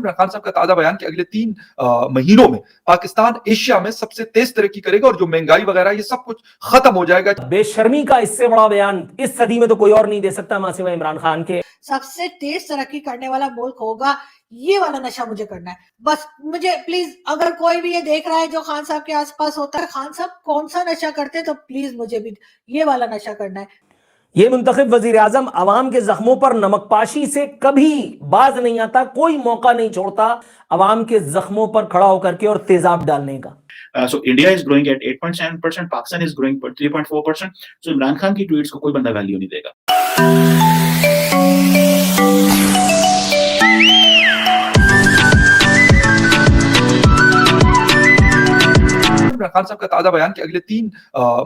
इमरान खान साहब का ताजा बयान कि अगले 3 महीनों में पाकिस्तान एशिया में सबसे तेज तरक्की करेगा और जो महंगाई वगैरह ये सब कुछ खत्म हो जाएगा। बेशर्मी का इससे बड़ा बयान इस सदी में तो कोई और नहीं दे सकता मां सिवा इमरान खान के। सबसे तेज तरक्की करने वाला मुल्क होगा, ये वाला नशा मुझे करना है। बस मुझे प्लीज, अगर कोई भी ये देख रहा है जो खान साहब के आसपास होता है, खान साहब कौन सा नशा करते हैं, तो प्लीज मुझे भी ये वाला नशा करना है। ये मुंतखब वजीर आजम अवाम के जख्मों पर नमकपाशी से कभी बाज नहीं आता, कोई मौका नहीं छोड़ता अवाम के जख्मों पर खड़ा होकर के और तेजाब डालने का। So India is growing at 8.7%, Pakistan is growing 3.4%. So Imran Khan की ट्वीट्स को कोई बंदा वैल्यू नहीं देगा। इमरान खान साहब का ताजा बयान कि अगले 3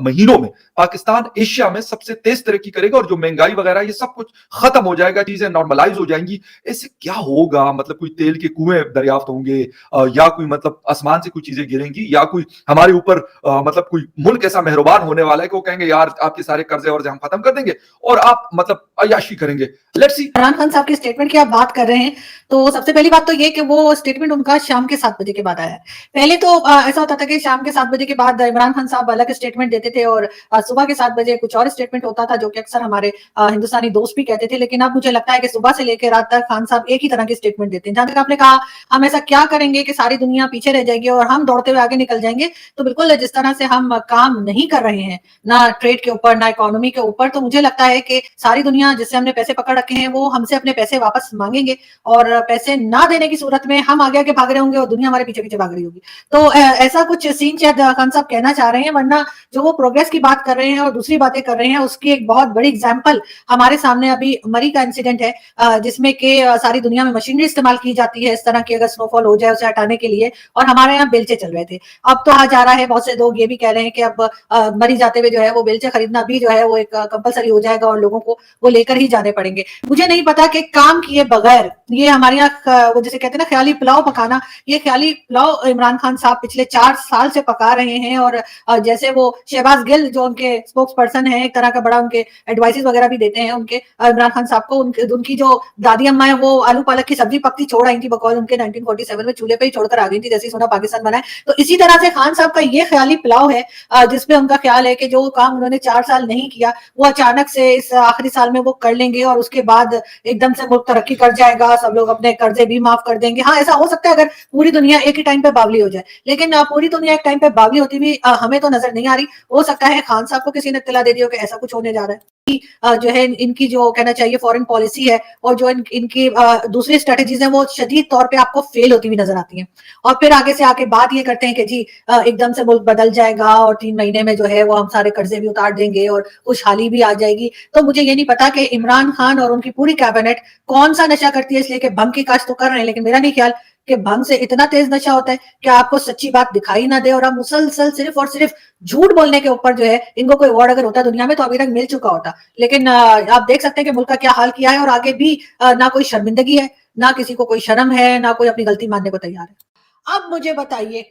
महीनों में पाकिस्तान एशिया में सबसे तेज तरक्की करेगा और जो महंगाई वगैरह ये सब कुछ खत्म हो जाएगा, चीजें नॉर्मलाइज हो जाएंगी। ऐसे क्या होगा? मतलब कोई तेल के कुएं दरियाफ्त होंगे या कोई मतलब आसमान से कोई चीजें गिरेंगी या कोई हमारे ऊपर मतलब कोई मुल्क ऐसा मेहरबान होने वाला है कि वो कहेंगे यार आपके सारे कर्जे और हम खत्म कर देंगे और आप मतलब अय्याशी करेंगे। Let's see. इमरान खान साहब की स्टेटमेंट की आप बात कर रहे हैं, तो सबसे पहली बात तो ये कि वो स्टेटमेंट उनका शाम के 7 बजे के बाद आया है। पहले तो ऐसा होता था कि शाम के 7 बजे के बाद इमरान खान साहब अलग स्टेटमेंट देते थे और सुबह के 7 बजे कुछ और स्टेटमेंट होता था, जो कि अक्सर हमारे हिंदुस्तानी दोस्त भी कहते थे। लेकिन अब मुझे लगता है कि सुबह से लेकर रात तक खान साहब एक ही तरह की स्टेटमेंट देते हैं। जहां तक आपने कहा हम ऐसा क्या करेंगे कि सारी दुनिया पीछे रह जाएगी और हम दौड़ते हुए आगे निकल जाएंगे, तो बिल्कुल जिस तरह से हम काम नहीं कर रहे हैं ना ट्रेड के ऊपर ना इकोनॉमी के ऊपर, तो मुझे लगता है कि सारी दुनिया जिससे हमने पैसे पकड़ रखे हैं वो हमसे अपने पैसे वापस मांगेंगे और पैसे ना देने की सूरत में हम आगे आगे भाग रहे होंगे और दुनिया हमारे पीछे पीछे भाग रही होगी। तो ऐसा कुछ सीन शायद खान साहब कहना चाह रहे हैं, वरना जो वो प्रोग्रेस की बात कर रहे हैं और दूसरी बातें कर रहे हैं उसकी एक बहुत बड़ी एग्जांपल हमारे सामने अभी मरी का इंसिडेंट है, जिसमें कि सारी दुनिया में मशीनरी इस्तेमाल की जाती है इस तरह की अगर स्नोफॉल हो जाए उसे हटाने के लिए, और हमारे यहाँ बेलचे चल रहे थे। अब तो आ जा रहा है, बहुत से लोग ये भी कह रहे हैं कि अब मरी जाते हुए जो है वो बेलचे खरीदना भी जो है वो एक कंपलसरी हो जाएगा और लोगों को वो लेकर ही जाने पड़ेंगे। मुझे नहीं पता कि काम किए बगैर ये हमारे यहाँ वो जैसे कहते हैं ना ख्याली पुलाव पकाना, ये ख्याली पुलाव इमरान खान साहब पिछले 4 साल से पका रहे हैं। और जैसे वो शहबाज गिल जो उनके स्पोक्स पर्सन है, एक तरह का बड़ा उनके एडवाइसेस वगैरह भी देते हैं उनके इमरान खान साहब को, उनकी जो दादी अम्मा है वो आलू पालक की सब्जी पकती छोड़ आई थी बकौल उनके 1947 में चूल्हे पे ही छोड़कर आ गई थी जैसे सोना पाकिस्तान बना है। तो इसी तरह से खान साहब का ये ख्याली पुलाव है जिसमें उनका ख्याल है कि जो काम उन्होंने 4 साल नहीं किया वो अचानक से इस आखिरी साल में वो कर लेंगे और उसके बाद एकदम से मुल्क तरक्की कर जाएगा, सब लोग अपने कर्जे भी माफ कर देंगे। हाँ, ऐसा हो सकता है अगर पूरी दुनिया एक ही टाइम पे बावली हो जाए, लेकिन पूरी दुनिया एक टाइम पे बावली होती भी हमें तो नजर नहीं आ रही। हो सकता है खान साहब को किसी ने इत्तला दे दी हो कि ऐसा कुछ होने जा रहा है। जो है इनकी जो कहना चाहिए फॉरेन पॉलिसी है और जो इनकी दूसरी स्ट्रेटेजीज है वो शदीद तौर पे आपको फेल होती हुई नजर आती हैं। और फिर आगे से आके बात ये करते हैं कि जी एकदम से मुल्क बदल जाएगा और 3 महीने में जो है वो हम सारे कर्जे भी उतार देंगे और खुशहाली भी आ जाएगी। तो मुझे ये नहीं पता कि इमरान खान और उनकी पूरी कैबिनेट कौन सा नशा करती है, इसलिए कि भंग की काश्त तो कर रहे हैं, लेकिन मेरा नहीं ख्याल कि भंग से इतना तेज नशा होता है कि आपको सच्ची बात दिखाई ना दे और आप मुसलसल सिर्फ और सिर्फ झूठ बोलने के ऊपर जो है इनको कोई अवार्ड अगर होता दुनिया में तो अभी तक मिल चुका होता। लेकिन आप देख सकते हैं कि मुल्क का क्या हाल किया है और आगे भी ना कोई शर्मिंदगी है, ना किसी को कोई शर्म है, ना कोई अपनी गलती मानने को तैयार है। अब मुझे बताइए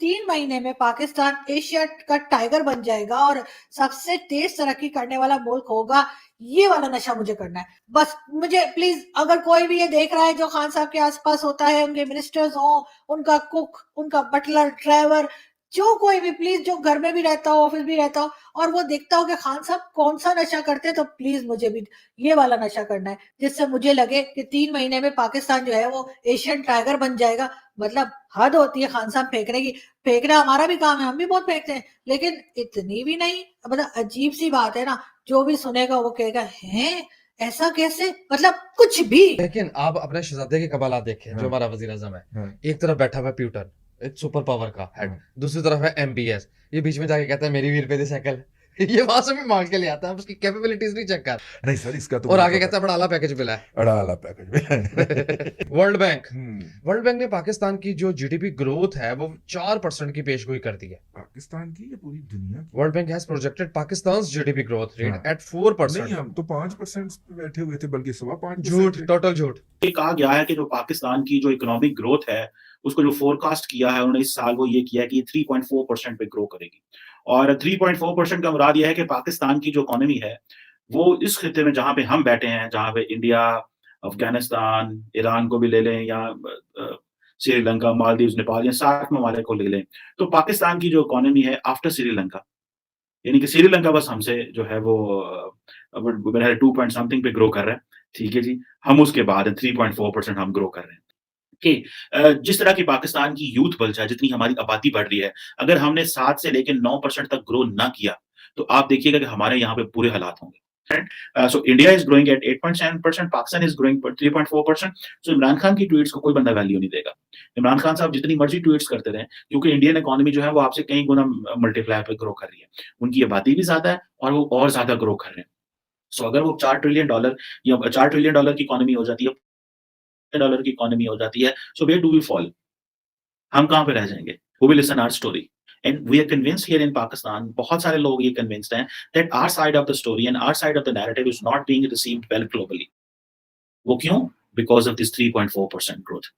3 महीने में पाकिस्तान एशिया का टाइगर बन जाएगा और सबसे तेज तरक्की करने वाला मुल्क होगा, ये वाला नशा मुझे करना है। बस मुझे प्लीज, अगर कोई भी ये देख रहा है जो खान साहब के आसपास होता है, उनके मिनिस्टर्स हो, उनका कुक, उनका बटलर, ड्राइवर, जो कोई भी, प्लीज जो घर में भी रहता हो ऑफिस भी रहता हो और वो देखता हो कि खान साहब कौन सा नशा करते हैं, तो प्लीज मुझे भी ये वाला नशा करना है जिससे मुझे लगे कि 3 महीने में पाकिस्तान जो है वो एशियन टाइगर बन जाएगा। मतलब हद होती है खान साहब फेंकने की। फेंकना हमारा भी काम है, हम भी बहुत फेंकते हैं, लेकिन इतनी भी नहीं। मतलब अजीब सी बात है ना, जो भी सुनेगा वो कहेगा हैं ऐसा कैसे, मतलब कुछ भी। लेकिन आप अपने शहजादे के कबाला देखें, जो हमारा वजीर आजम है, एक तरफ बैठा हुआ है प्यूटन, एक सुपर पावर का हेड, दूसरी तरफ है एमबीएस, ये बीच में जाके कहता है मेरी 20 रुपए दी साइकिल ये वहां से भी मांग के ले आता है, उसकी कैपेबिलिटीज नहीं चेक कर। नहीं सर, इसका तो और आगे कहता है बड़ा आला पैकेज मिला है, बड़ा आला पैकेज मिला है। वर्ल्ड बैंक ने पाकिस्तान की जो जीडीपी ग्रोथ है वो 4% की पेशगोई कर दी है। पाकिस्तान की या पूरी दुनिया की? World Bank has projected Pakistan's GDP growth rate at 4%। नहीं, हम तो 5% पे बैठे हुए थे, बल्कि 5.25%। झूठ, टोटल झूठ। ये कहा गया है कि जो पाकिस्तान की जो इकोनॉमिक ग्रोथ है उसको जो फोरकास्ट किया है उन्होंने इस साल वो ये किया है कि 3.4% पे ग्रो करेगी। और 3.4% का मुराद ये है कि पाकिस्तान की जो इकोनॉमी है वो इस खिते में जहां पे हम बैठे हैं, जहां पे इंडिया, अफगानिस्तान, ईरान को भी ले लें या श्रीलंका, मालदीव, नेपाल, या 60 ममालिक को ले लें, तो पाकिस्तान की जो इकोनॉमी है आफ्टर श्रीलंका, यानी कि श्रीलंका बस हमसे जो है वो 2 पॉइंट समथिंग पे ग्रो कर रहा है, ठीक है जी। हम उसके बाद 3.4% हम ग्रो कर रहे हैं। कि जिस तरह की पाकिस्तान की यूथ बल्ज है, जितनी हमारी आबादी बढ़ रही है, अगर हमने 7 से लेके 9% तक ग्रो ना किया, तो आप देखिएगा कि हमारे यहाँ पे बुरे हालात होंगे। Right? So India is growing at 8.7%, Pakistan is growing 3.4%। सो इमरान खान की ट्वीट्स को कोई बंदा वैल्यू नहीं देगा। इमरान खान साहब जितनी मर्जी ट्वीट्स करते रहें, क्योंकि इंडियन इकोनॉमी जो है वो आपसे कई गुना मल्टीप्लाई पे ग्रो कर रही है। उनकी आबादी भी ज्यादा है और वो और ज्यादा ग्रो कर रहे हैं। सो अगर वो $4 ट्रिलियन या $4 ट्रिलियन की इकोनॉमी हो जाती है, डॉलर की इकोनॉमी हो जाती है, so where do we fall? हम कहाँ पे रह जाएंगे? Who will listen our story? And we are convinced here in Pakistan, बहुत सारे लोग ये convinced हैं that our side of the story and our side of the narrative is not being received well globally. वो क्यों? Because of this 3.4% growth.